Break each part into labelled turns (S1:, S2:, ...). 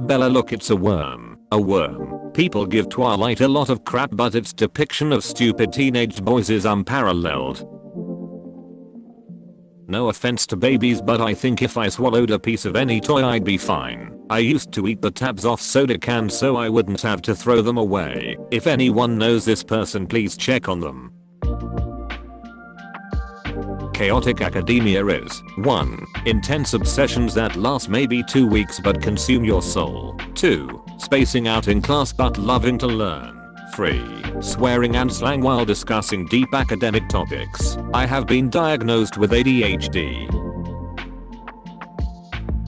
S1: Bella, look, it's a worm. A worm. People give Twilight a lot of crap, but its depiction of stupid teenage boys is unparalleled. No offense to babies, but I think if I swallowed a piece of any toy I'd be fine. I used to eat the tabs off soda cans so I wouldn't have to throw them away. If anyone knows this person, please check on them. Chaotic academia is 1. Intense obsessions that last maybe 2 weeks but consume your soul. 2. Spacing out in class but loving to learn. 3. Swearing and slang while discussing deep academic topics. I have been diagnosed with ADHD.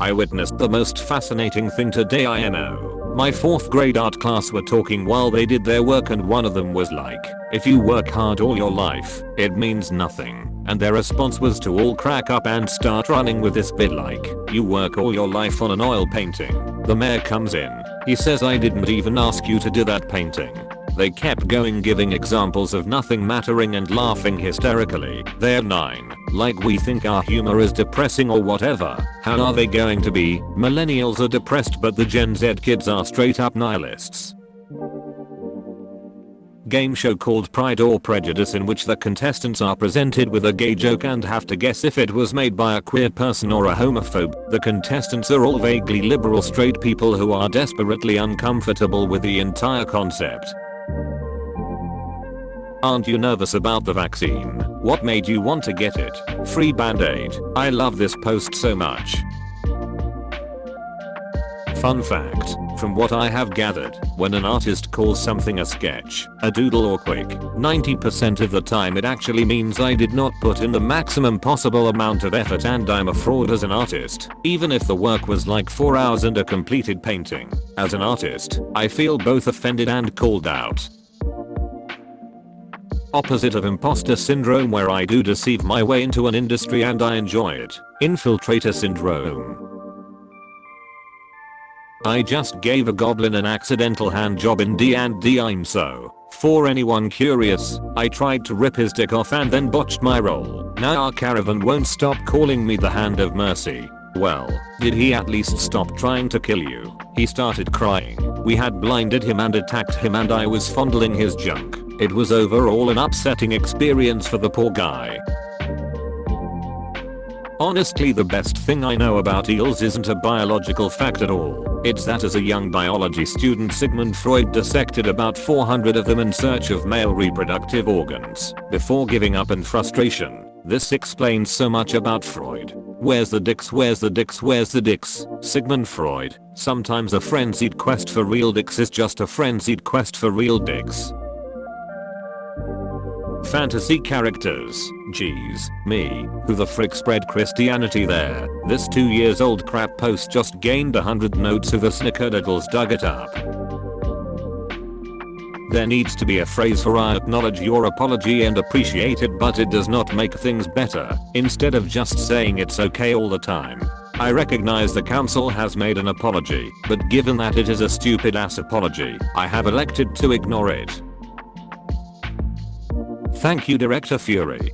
S1: I witnessed the most fascinating thing today. I know. My 4th grade art class were talking while they did their work, and one of them was like, if you work hard all your life, it means nothing. And their response was to all crack up and start running with this bit like, you work all your life on an oil painting. The mayor comes in. He says, I didn't even ask you to do that painting. They kept going, giving examples of nothing mattering and laughing hysterically. They're 9. Like we think our humor is depressing or whatever. How are they going to be? Millennials are depressed, but the Gen Z kids are straight up nihilists. Game show called Pride or Prejudice, in which the contestants are presented with a gay joke and have to guess if it was made by a queer person or a homophobe. The contestants are all vaguely liberal straight people who are desperately uncomfortable with the entire concept. Aren't you nervous about the vaccine? What made you want to get it? Free band-aid. I love this post so much. Fun fact, from what I have gathered, when an artist calls something a sketch, a doodle or quick, 90% of the time it actually means I did not put in the maximum possible amount of effort and I'm a fraud as an artist, even if the work was like 4 hours and a completed painting. As an artist, I feel both offended and called out. Opposite of imposter syndrome, where I do deceive my way into an industry and I enjoy it. Infiltrator syndrome. I just gave a goblin an accidental hand job in D&D. I'm so. For anyone curious, I tried to rip his dick off and then botched my roll. Now our caravan won't stop calling me the Hand of Mercy. Well, did he at least stop trying to kill you? He started crying. We had blinded him and attacked him and I was fondling his junk. It was overall an upsetting experience for the poor guy. Honestly, the best thing I know about eels isn't a biological fact at all. It's that as a young biology student, Sigmund Freud dissected about 400 of them in search of male reproductive organs before giving up in frustration. This explains so much about Freud. Where's the dicks? Where's the dicks? Where's the dicks? Sigmund Freud. Sometimes a frenzied quest for real dicks is just a frenzied quest for real dicks. Fantasy characters. Geez, me, who the frick spread Christianity there? This 2 years old crap post just gained 100 notes of the snickerdoodles dug it up. There needs to be a phrase for I acknowledge your apology and appreciate it, but it does not make things better, instead of just saying it's okay all the time. I recognize the council has made an apology, but given that it is a stupid ass apology, I have elected to ignore it. Thank you, Director Fury.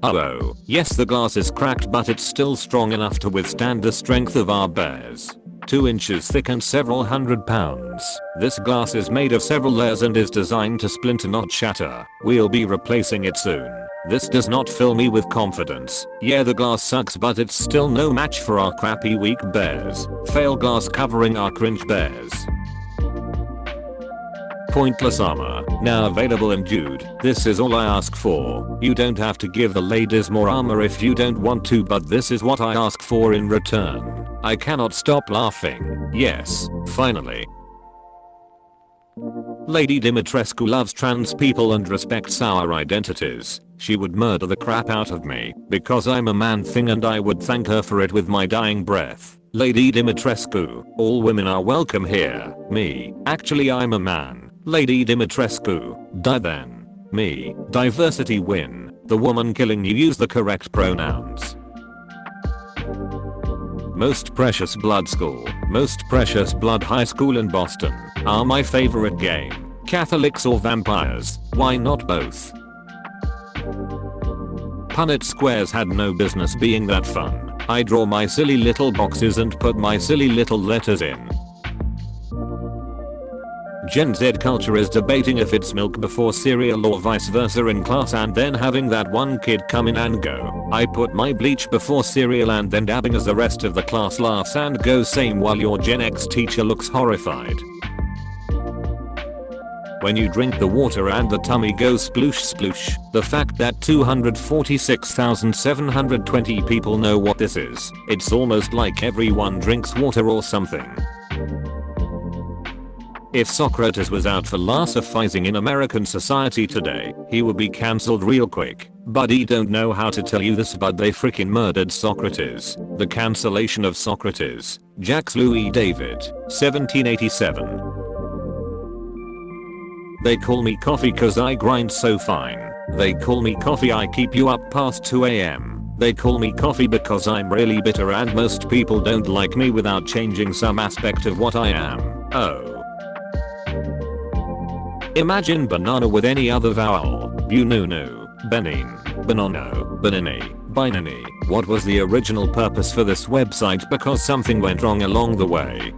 S1: Oh, yes, the glass is cracked, but it's still strong enough to withstand the strength of our bears. 2 inches thick and several hundred pounds. This glass is made of several layers and is designed to splinter, not shatter. We'll be replacing it soon. This does not fill me with confidence. Yeah, the glass sucks, but it's still no match for our crappy weak bears. Fail glass covering our cringe bears. Pointless armor, now available in Jude. This is all I ask for. You don't have to give the ladies more armor if you don't want to, but this is what I ask for in return. I cannot stop laughing. Yes, finally. Lady Dimitrescu loves trans people and respects our identities. She would murder the crap out of me because I'm a man thing, and I would thank her for it with my dying breath. Lady Dimitrescu, all women are welcome here. Me, actually I'm a man. Lady Dimitrescu, die then. Me, diversity win. The woman killing you, use the correct pronouns. Most Precious Blood School, Most Precious Blood High School in Boston are my favorite game. Catholics or vampires, why not both? Punnett Squares had no business being that fun. I draw my silly little boxes and put my silly little letters in. Gen Z culture is debating if it's milk before cereal or vice versa in class, and then having that one kid come in and go, I put my bleach before cereal, and then dabbing as the rest of the class laughs and goes same, while your Gen X teacher looks horrified. When you drink the water and the tummy goes sploosh sploosh. The fact that 246,720 people know what this is. It's almost like everyone drinks water or something. If Socrates was out philosophizing in American society today, he would be cancelled real quick. But he don't know how to tell you this, but they freaking murdered Socrates. The cancellation of Socrates. Jacques Louis David, 1787. They call me coffee cause I grind so fine. They call me coffee, I keep you up past 2 AM. They call me coffee because I'm really bitter and most people don't like me without changing some aspect of what I am. Oh. Imagine banana with any other vowel. Bununu, benin, banano, banini, binani. What was the original purpose for this website because something went wrong along the way?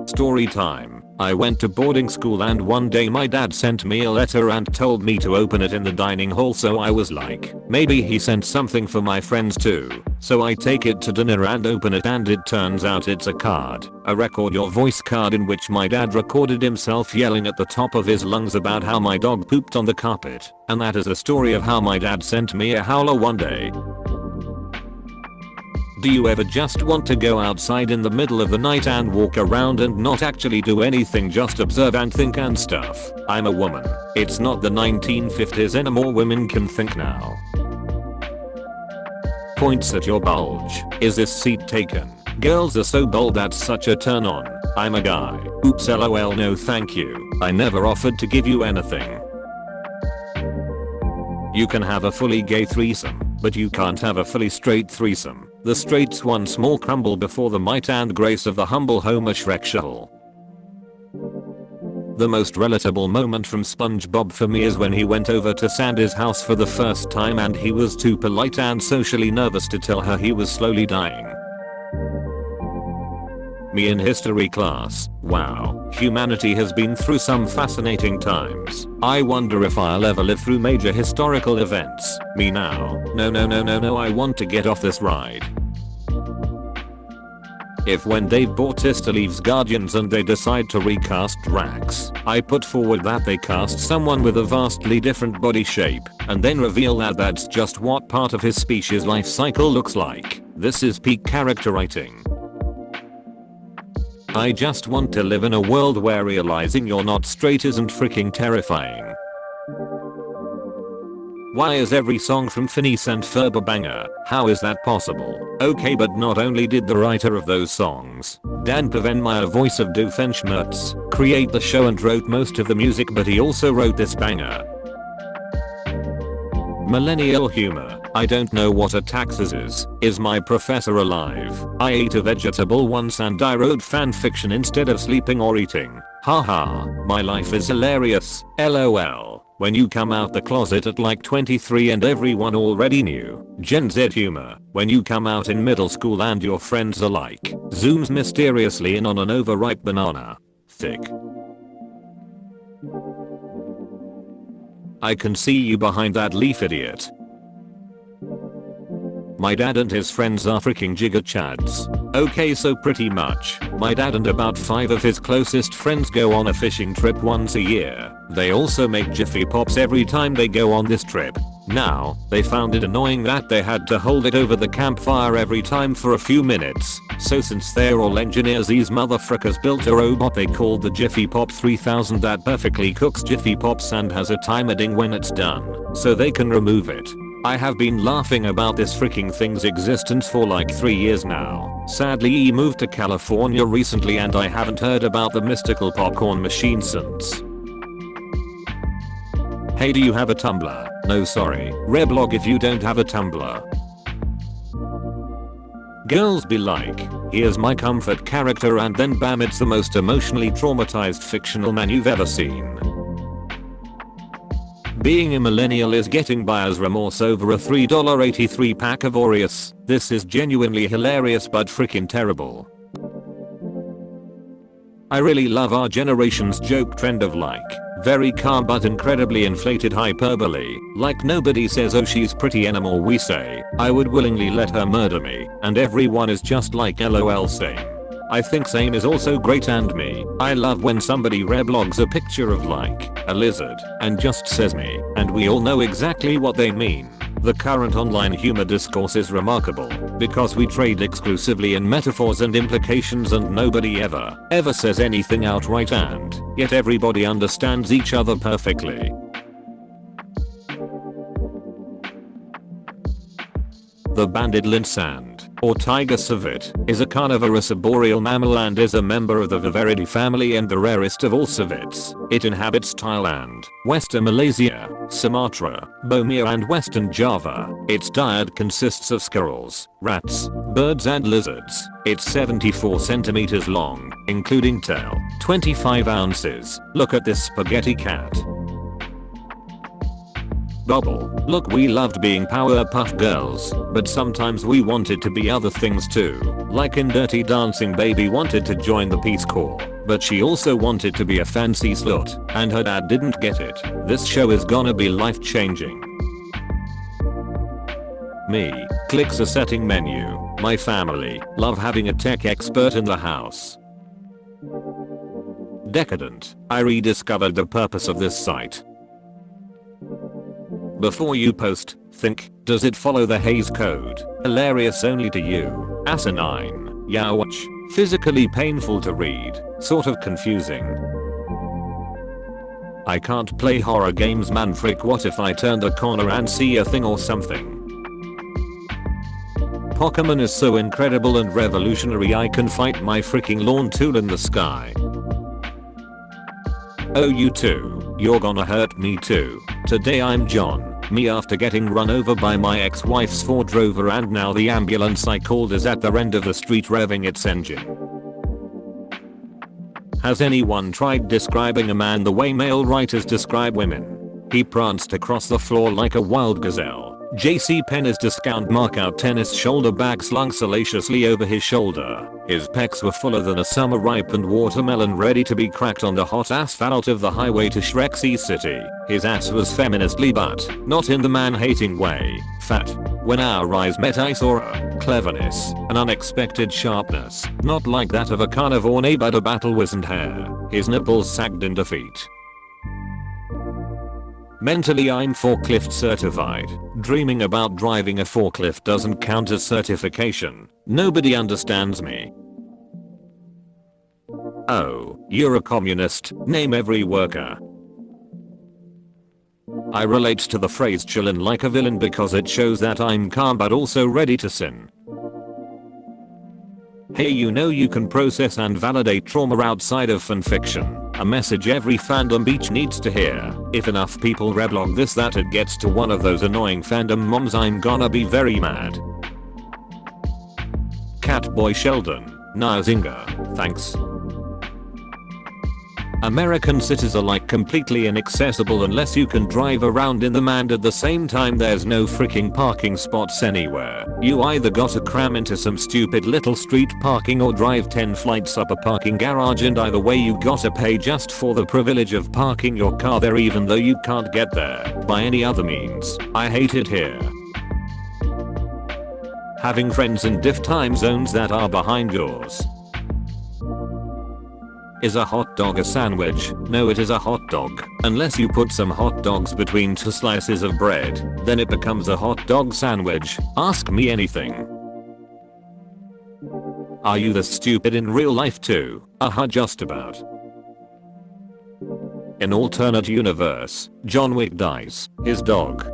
S1: Story time. I went to boarding school and one day my dad sent me a letter and told me to open it in the dining hall, so I was like, maybe he sent something for my friends too. So I take it to dinner and open it, and it turns out it's a card. A record your voice card in which my dad recorded himself yelling at the top of his lungs about how my dog pooped on the carpet. And that is a story of how my dad sent me a howler one day. Do you ever just want to go outside in the middle of the night and walk around and not actually do anything, just observe and think and stuff? I'm a woman. It's not the 1950s anymore, women can think now. Points at your bulge. Is this seat taken? Girls are so bold, that's such a turn on. I'm a guy. Oops, lol, no thank you. I never offered to give you anything. You can have a fully gay threesome, but you can't have a fully straight threesome. The straights one small crumble before the might and grace of the humble Homer Schreckschel. The most relatable moment from SpongeBob for me is when he went over to Sandy's house for the first time and he was too polite and socially nervous to tell her he was slowly dying. Me in history class. Wow, humanity has been through some fascinating times. I wonder if I'll ever live through major historical events. Me now. No, I want to get off this ride. If when Dave Bautista leaves Guardians and they decide to recast Drax, I put forward that they cast someone with a vastly different body shape, and then reveal that that's just what part of his species life cycle looks like. This is peak character writing. I just want to live in a world where realizing you're not straight isn't freaking terrifying. Why is every song from Phineas and Ferb a banger? How is that possible? Okay, but not only did the writer of those songs, Dan Pavenmeyer, voice of Doofenshmirtz, create the show and wrote most of the music, but he also wrote this banger. Millennial humor. I don't know what a taxes is. Is my professor alive? I ate a vegetable once and I wrote fanfiction instead of sleeping or eating. Haha, my life is hilarious. LOL. When you come out the closet at like 23 and everyone already knew. Gen Z humor. When you come out in middle school and your friends are like, zooms mysteriously in on an overripe banana. Thick. I can see you behind that leaf, idiot. My dad and his friends are freaking giga chads. Okay, so pretty much, my dad and about 5 of his closest friends go on a fishing trip once a year. They also make Jiffy Pops every time they go on this trip. Now, they found it annoying that they had to hold it over the campfire every time for a few minutes. So since they're all engineers, these motherfrickers built a robot they called the Jiffy Pop 3000 that perfectly cooks Jiffy Pops and has a timer ding when it's done, so they can remove it. I have been laughing about this freaking thing's existence for like 3 years now. Sadly, he moved to California recently and I haven't heard about the mystical popcorn machine since. Hey, do you have a Tumblr? No, sorry. Reblog if you don't have a Tumblr. Girls be like, here's my comfort character, and then bam, it's the most emotionally traumatized fictional man you've ever seen. Being a millennial is getting buyer's remorse over a $3.83 pack of Oreos. This is genuinely hilarious but freaking terrible. I really love our generation's joke trend of like, very calm but incredibly inflated hyperbole. Like nobody says oh she's pretty anymore, we say, I would willingly let her murder me, and everyone is just like lol same. I think same is also great and me. I love when somebody reblogs a picture of like, a lizard, and just says me, and we all know exactly what they mean. The current online humor discourse is remarkable, because we trade exclusively in metaphors and implications and nobody ever says anything outright and yet everybody understands each other perfectly. The banded lynx sand, or tiger civet, is a carnivorous arboreal mammal and is a member of the Viveridae family and the rarest of all civets. It inhabits Thailand, Western Malaysia, Sumatra, Borneo and Western Java. Its diet consists of squirrels, rats, birds and lizards. It's 74 centimeters long, including tail, 25 ounces. Look at this spaghetti cat. Bubble. Look, we loved being Powerpuff Girls, but sometimes we wanted to be other things too. Like in Dirty Dancing, Baby wanted to join the Peace Corps, but she also wanted to be a fancy slut, and her dad didn't get it. This show is gonna be life changing. Me. Clicks a setting menu. My family. Love having a tech expert in the house. Decadent. I rediscovered the purpose of this site. Before you post, think, does it follow the Hays Code? Hilarious only to you. Asinine. Yowch. Physically painful to read. Sort of confusing. I can't play horror games, man, frick, what if I turn the corner and see a thing or something? Pokémon is so incredible and revolutionary I can fight my freaking lawn tool in the sky. Oh you too, you're gonna hurt me too. Today I'm John, me after getting run over by my ex-wife's Ford Rover and now the ambulance I called is at the end of the street revving its engine. Has anyone tried describing a man the way male writers describe women? He pranced across the floor like a wild gazelle. JC Penney's discount markout tennis shoulder bag slung salaciously over his shoulder. His pecs were fuller than a summer ripened watermelon ready to be cracked on the hot asphalt of the highway to Shrek's city. His ass was feministly but not in the man-hating way. Fat. When our eyes met I saw a cleverness, an unexpected sharpness, not like that of a carnivore nay but a battle-wizened hare. His nipples sagged in defeat. Mentally I'm forklift certified. Dreaming about driving a forklift doesn't count as certification. Nobody understands me. Oh, you're a communist. Name every worker. I relate to the phrase chillin' like a villain because it shows that I'm calm but also ready to sin. Hey, you know you can process and validate trauma outside of fanfiction. A message every fandom beach needs to hear. If enough people reblog this that it gets to one of those annoying fandom moms, I'm gonna be very mad. Catboy Sheldon. Nah Zinga. Thanks. American cities are like completely inaccessible unless you can drive around in them, and at the same time there's no freaking parking spots anywhere. You either gotta cram into some stupid little street parking or drive 10 flights up a parking garage, and either way you gotta pay just for the privilege of parking your car there even though you can't get there by any other means. I hate it here. Having friends in diff time zones that are behind yours. Is a hot dog a sandwich? No, it is a hot dog. Unless you put some hot dogs between two slices of bread, then it becomes a hot dog sandwich. Ask me anything. Are you this stupid in real life too? Just about. In alternate universe, John Wick dies. His dog.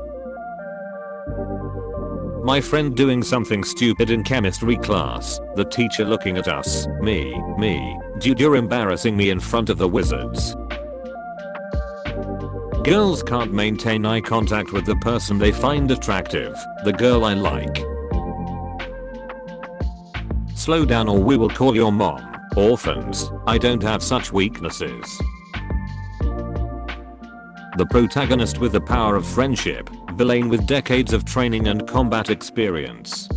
S1: My friend doing something stupid in chemistry class. The teacher looking at us. Me. Dude, you're embarrassing me in front of the wizards. Girls can't maintain eye contact with the person they find attractive. The girl I like. Slow down or we will call your mom. Orphans. I don't have such weaknesses. The protagonist with the power of friendship, villain with decades of training and combat experience.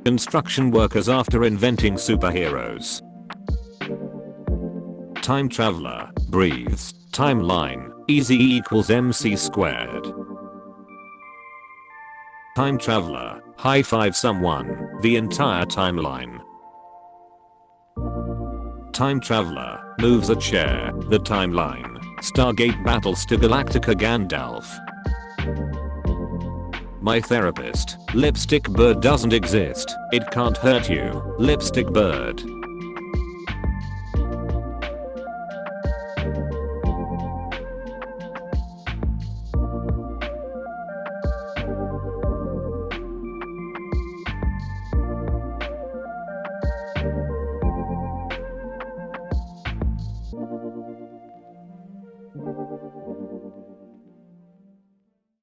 S1: Construction workers after inventing superheroes. Time traveler, breathes, timeline, easy equals MC squared. Time traveler, high five someone, the entire timeline. Time traveler, moves a chair, the timeline. Stargate battles to Galactica Gandalf. My therapist, lipstick bird doesn't exist, it can't hurt you, lipstick bird.